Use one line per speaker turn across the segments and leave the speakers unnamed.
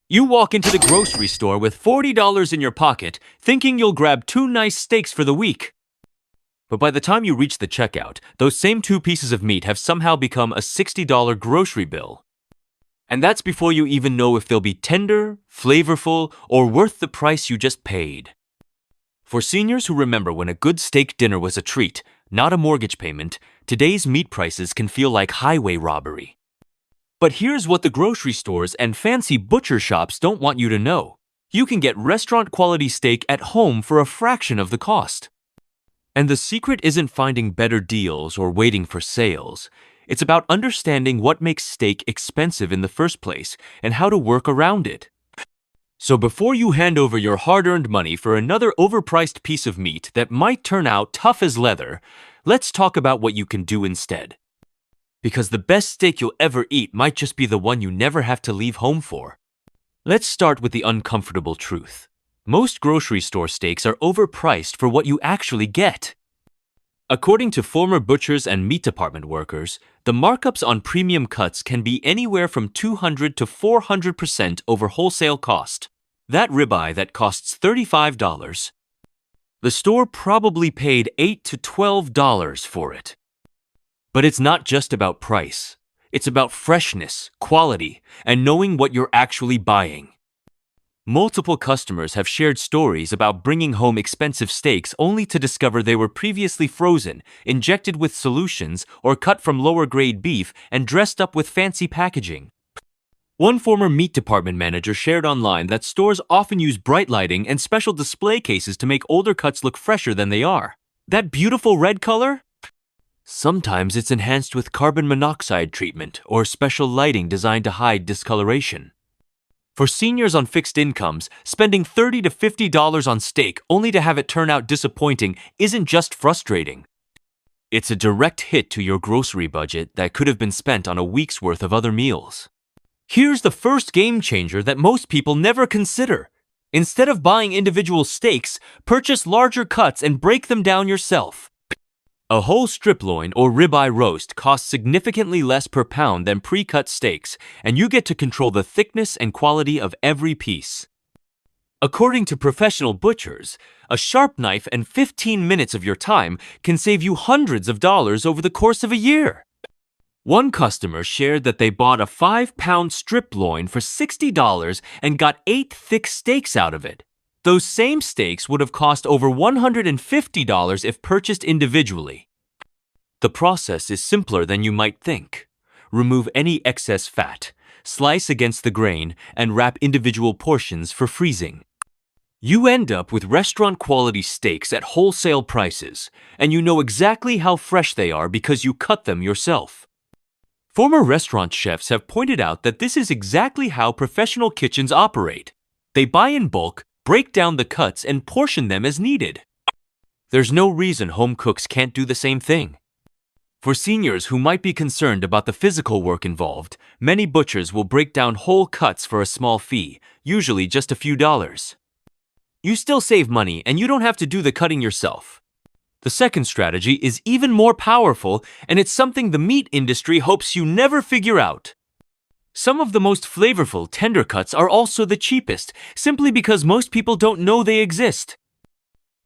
You walk into the grocery store with $40 in your pocket, thinking you'll grab two nice steaks for the week. But by the time you reach the checkout, those same two pieces of meat have somehow become a $60 grocery bill. And that's before you even know if they'll be tender, flavorful, or worth the price you just paid. For seniors who remember when a good steak dinner was a treat, not a mortgage payment, today's meat prices can feel like highway robbery. But here's what the grocery stores and fancy butcher shops don't want you to know. You can get restaurant-quality steak at home for a fraction of the cost. And the secret isn't finding better deals or waiting for sales. It's about understanding what makes steak expensive in the first place and how to work around it. So before you hand over your hard-earned money for another overpriced piece of meat that might turn out tough as leather, let's talk about what you can do instead. Because the best steak you'll ever eat might just be the one you never have to leave home for. Let's start with the uncomfortable truth. Most grocery store steaks are overpriced for what you actually get. According to former butchers and meat department workers, the markups on premium cuts can be anywhere from 200 to 400% over wholesale cost. That ribeye that costs $35, the store probably paid $8 to $12 for it. But it's not just about price. It's about freshness, quality, and knowing what you're actually buying. Multiple customers have shared stories about bringing home expensive steaks only to discover they were previously frozen, injected with solutions, or cut from lower-grade beef and dressed up with fancy packaging. One former meat department manager shared online that stores often use bright lighting and special display cases to make older cuts look fresher than they are. That beautiful red color? Sometimes it's enhanced with carbon monoxide treatment or special lighting designed to hide discoloration. For seniors on fixed incomes, spending $30 to $50 on steak only to have it turn out disappointing isn't just frustrating. It's a direct hit to your grocery budget that could have been spent on a week's worth of other meals. Here's the first game changer that most people never consider. Instead of buying individual steaks, purchase larger cuts and break them down yourself. A whole strip loin or ribeye roast costs significantly less per pound than pre-cut steaks, and you get to control the thickness and quality of every piece. According to professional butchers, a sharp knife and 15 minutes of your time can save you hundreds of dollars over the course of a year. One customer shared that they bought a 5-pound strip loin for $60 and got 8 thick steaks out of it. Those same steaks would have cost over $150 if purchased individually. The process is simpler than you might think. Remove any excess fat, slice against the grain, and wrap individual portions for freezing. You end up with restaurant-quality steaks at wholesale prices, and you know exactly how fresh they are because you cut them yourself. Former restaurant chefs have pointed out that this is exactly how professional kitchens operate. They buy in bulk, break down the cuts, and portion them as needed. There's no reason home cooks can't do the same thing. For seniors who might be concerned about the physical work involved, many butchers will break down whole cuts for a small fee, usually just a few dollars. You still save money and you don't have to do the cutting yourself. The second strategy is even more powerful, and it's something the meat industry hopes you never figure out. Some of the most flavorful tender cuts are also the cheapest, simply because most people don't know they exist.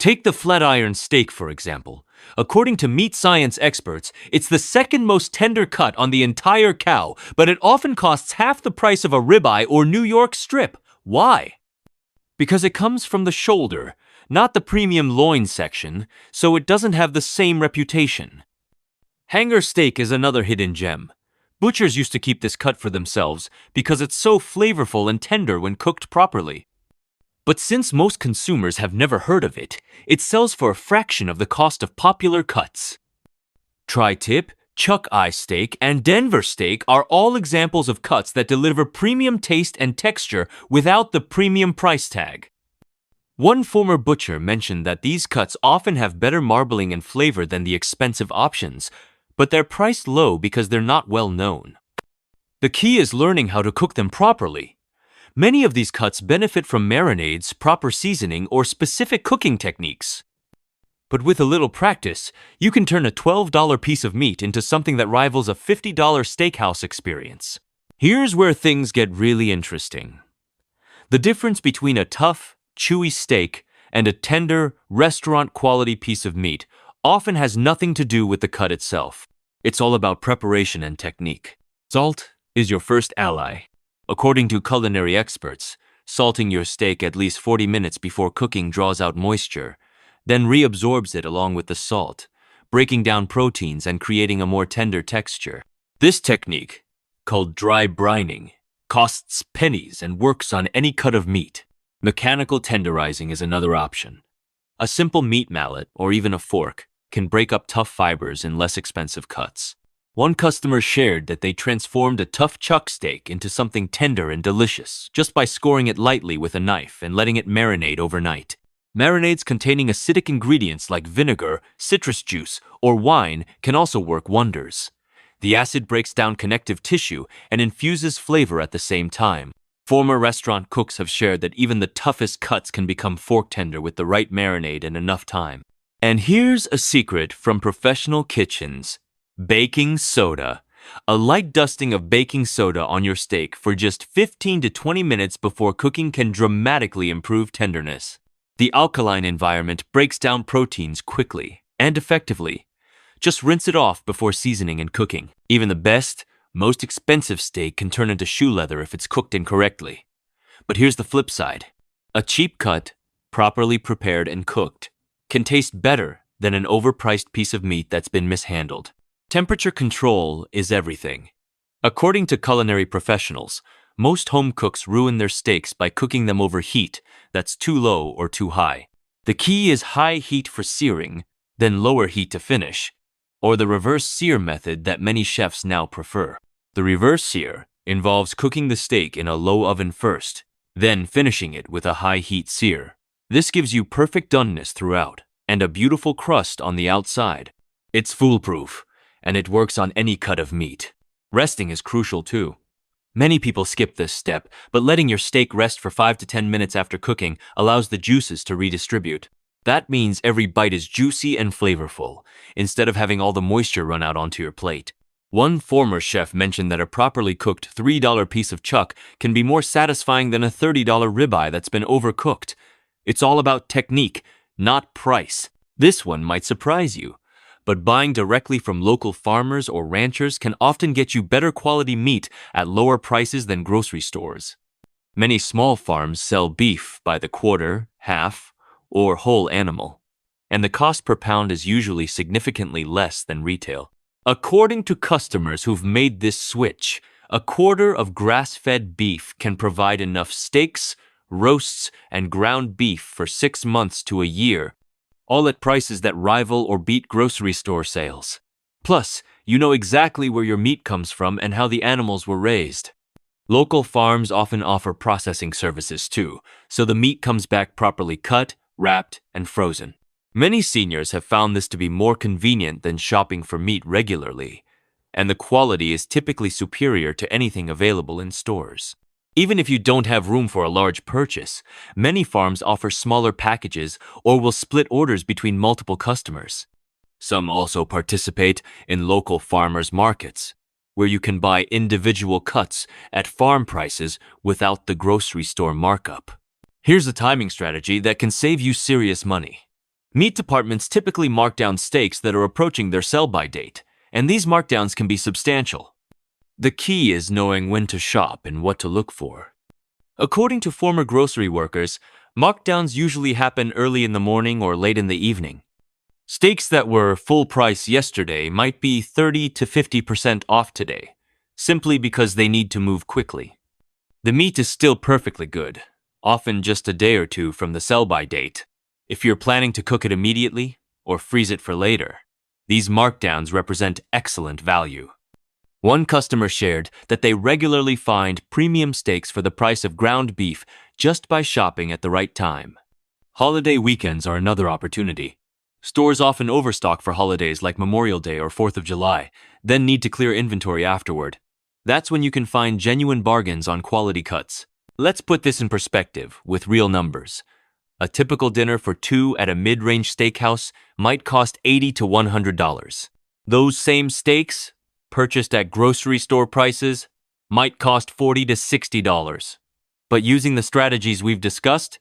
Take the flat iron steak, for example. According to meat science experts, it's the second most tender cut on the entire cow, but it often costs half the price of a ribeye or New York strip. Why? Because it comes from the shoulder, not the premium loin section, so it doesn't have the same reputation. Hanger steak is another hidden gem. Butchers used to keep this cut for themselves because it's so flavorful and tender when cooked properly. But since most consumers have never heard of it, it sells for a fraction of the cost of popular cuts. Tri-tip, chuck eye steak, and Denver steak are all examples of cuts that deliver premium taste and texture without the premium price tag. One former butcher mentioned that these cuts often have better marbling and flavor than the expensive options, but they're priced low because they're not well known. The key is learning how to cook them properly. Many of these cuts benefit from marinades, proper seasoning, or specific cooking techniques. But with a little practice, you can turn a $12 piece of meat into something that rivals a $50 steakhouse experience. Here's where things get really interesting. The difference between a tough, chewy steak and a tender, restaurant-quality piece of meat often has nothing to do with the cut itself. It's all about preparation and technique. Salt is your first ally. According to culinary experts, salting your steak at least 40 minutes before cooking draws out moisture, then reabsorbs it along with the salt, breaking down proteins and creating a more tender texture. This technique, called dry brining, costs pennies and works on any cut of meat. Mechanical tenderizing is another option. A simple meat mallet or even a fork can break up tough fibers in less expensive cuts. One customer shared that they transformed a tough chuck steak into something tender and delicious just by scoring it lightly with a knife and letting it marinate overnight. Marinades containing acidic ingredients like vinegar, citrus juice, or wine can also work wonders. The acid breaks down connective tissue and infuses flavor at the same time. Former restaurant cooks have shared that even the toughest cuts can become fork tender with the right marinade and enough time. And here's a secret from professional kitchens: baking soda. A light dusting of baking soda on your steak for just 15 to 20 minutes before cooking can dramatically improve tenderness. The alkaline environment breaks down proteins quickly and effectively. Just rinse it off before seasoning and cooking. Even the best, most expensive steak can turn into shoe leather if it's cooked incorrectly. But here's the flip side. A cheap cut, properly prepared and cooked, can taste better than an overpriced piece of meat that's been mishandled. Temperature control is everything. According to culinary professionals, most home cooks ruin their steaks by cooking them over heat that's too low or too high. The key is high heat for searing, then lower heat to finish, or the reverse sear method that many chefs now prefer. The reverse sear involves cooking the steak in a low oven first, then finishing it with a high heat sear. This gives you perfect doneness throughout and a beautiful crust on the outside. It's foolproof, and it works on any cut of meat. Resting is crucial too. Many people skip this step, but letting your steak rest for 5 to 10 minutes after cooking allows the juices to redistribute. That means every bite is juicy and flavorful, instead of having all the moisture run out onto your plate. One former chef mentioned that a properly cooked $3 piece of chuck can be more satisfying than a $30 ribeye that's been overcooked. It's all about technique, not price. This one might surprise you, but buying directly from local farmers or ranchers can often get you better quality meat at lower prices than grocery stores. Many small farms sell beef by the quarter, half, or whole animal, and the cost per pound is usually significantly less than retail. According to customers who've made this switch, a quarter of grass-fed beef can provide enough steaks, roasts, and ground beef for 6 months to a year, all at prices that rival or beat grocery store sales. Plus, you know exactly where your meat comes from and how the animals were raised. Local farms often offer processing services too, so the meat comes back properly cut, wrapped, and frozen. Many seniors have found this to be more convenient than shopping for meat regularly, and the quality is typically superior to anything available in stores. Even if you don't have room for a large purchase, many farms offer smaller packages or will split orders between multiple customers. Some also participate in local farmers markets, where you can buy individual cuts at farm prices without the grocery store markup. Here's a timing strategy that can save you serious money. Meat departments typically mark down steaks that are approaching their sell-by date, and these markdowns can be substantial. The key is knowing when to shop and what to look for. According to former grocery workers, markdowns usually happen early in the morning or late in the evening. Steaks that were full price yesterday might be 30 to 50% off today, simply because they need to move quickly. The meat is still perfectly good, often just a day or two from the sell-by date. If you're planning to cook it immediately or freeze it for later, these markdowns represent excellent value. One customer shared that they regularly find premium steaks for the price of ground beef just by shopping at the right time. Holiday weekends are another opportunity. Stores often overstock for holidays like Memorial Day or 4th of July, then need to clear inventory afterward. That's when you can find genuine bargains on quality cuts. Let's put this in perspective with real numbers. A typical dinner for two at a mid-range steakhouse might cost $80 to $100. Those same steaks, purchased at grocery store prices, might cost $40 to $60. But using the strategies we've discussed,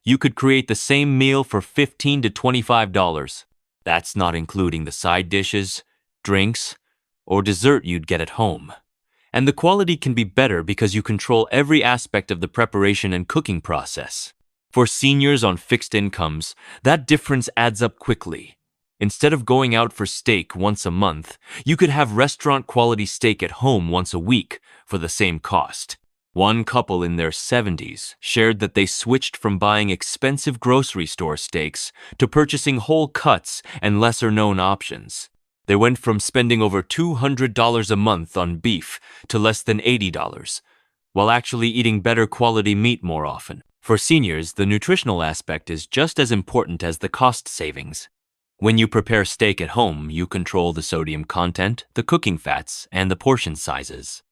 you could create the same meal for $15 to $25. That's not including the side dishes, drinks, or dessert you'd get at home. And the quality can be better because you control every aspect of the preparation and cooking process. For seniors on fixed incomes, that difference adds up quickly. Instead of going out for steak once a month, you could have restaurant-quality steak at home once a week for the same cost. One couple in their 70s shared that they switched from buying expensive grocery store steaks to purchasing whole cuts and lesser-known options. They went from spending over $200 a month on beef to less than $80, while actually eating better quality meat more often. For seniors, the nutritional aspect is just as important as the cost savings. When you prepare steak at home, you control the sodium content, the cooking fats, and the portion sizes.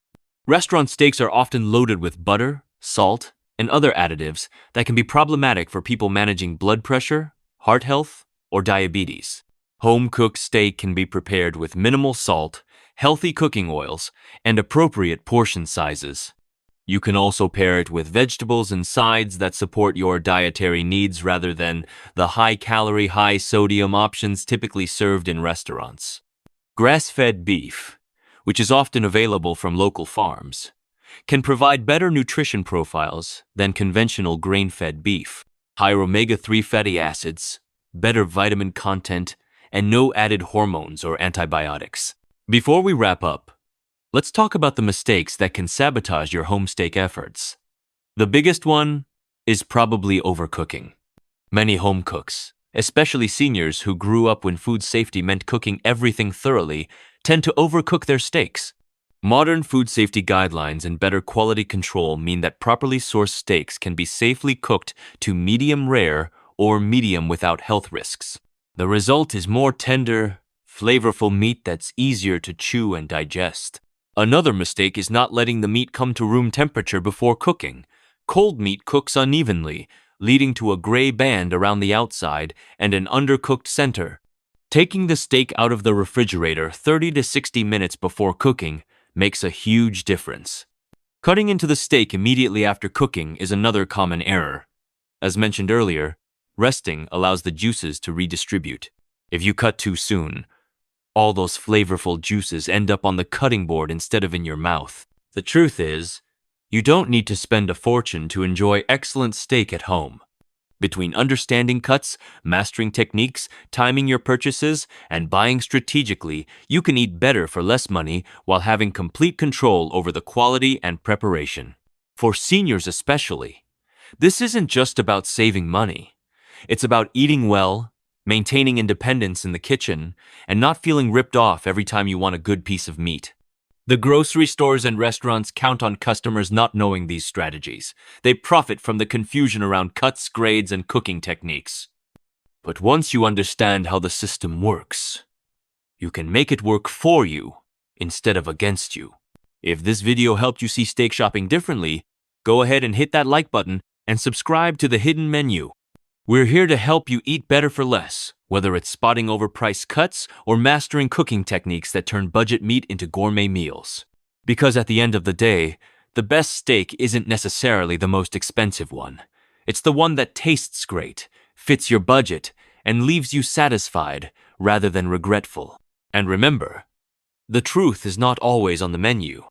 Restaurant steaks are often loaded with butter, salt, and other additives that can be problematic for people managing blood pressure, heart health, or diabetes. Home-cooked steak can be prepared with minimal salt, healthy cooking oils, and appropriate portion sizes. You can also pair it with vegetables and sides that support your dietary needs rather than the high-calorie, high-sodium options typically served in restaurants. Grass-fed beef, which is often available from local farms, can provide better nutrition profiles than conventional grain-fed beef. Higher omega-3 fatty acids, better vitamin content, and no added hormones or antibiotics. Before we wrap up, let's talk about the mistakes that can sabotage your home steak efforts. The biggest one is probably overcooking. Many home cooks, especially seniors who grew up when food safety meant cooking everything thoroughly, tend to overcook their steaks. Modern food safety guidelines and better quality control mean that properly sourced steaks can be safely cooked to medium rare or medium without health risks. The result is more tender, flavorful meat that's easier to chew and digest. Another mistake is not letting the meat come to room temperature before cooking. Cold meat cooks unevenly, leading to a gray band around the outside and an undercooked center. Taking the steak out of the refrigerator 30 to 60 minutes before cooking makes a huge difference. Cutting into the steak immediately after cooking is another common error. As mentioned earlier, resting allows the juices to redistribute. If you cut too soon, all those flavorful juices end up on the cutting board instead of in your mouth. The truth is, you don't need to spend a fortune to enjoy excellent steak at home. Between understanding cuts, mastering techniques, timing your purchases, and buying strategically, you can eat better for less money while having complete control over the quality and preparation. For seniors especially, this isn't just about saving money. It's about eating well, maintaining independence in the kitchen, and not feeling ripped off every time you want a good piece of meat. The grocery stores and restaurants count on customers not knowing these strategies. They profit from the confusion around cuts, grades, and cooking techniques. But once you understand how the system works, you can make it work for you instead of against you. If this video helped you see steak shopping differently, go ahead and hit that like button and subscribe to The Hidden Menu. We're here to help you eat better for less, whether it's spotting overpriced cuts or mastering cooking techniques that turn budget meat into gourmet meals. Because at the end of the day, the best steak isn't necessarily the most expensive one. It's the one that tastes great, fits your budget, and leaves you satisfied rather than regretful. And remember, the truth is not always on the menu.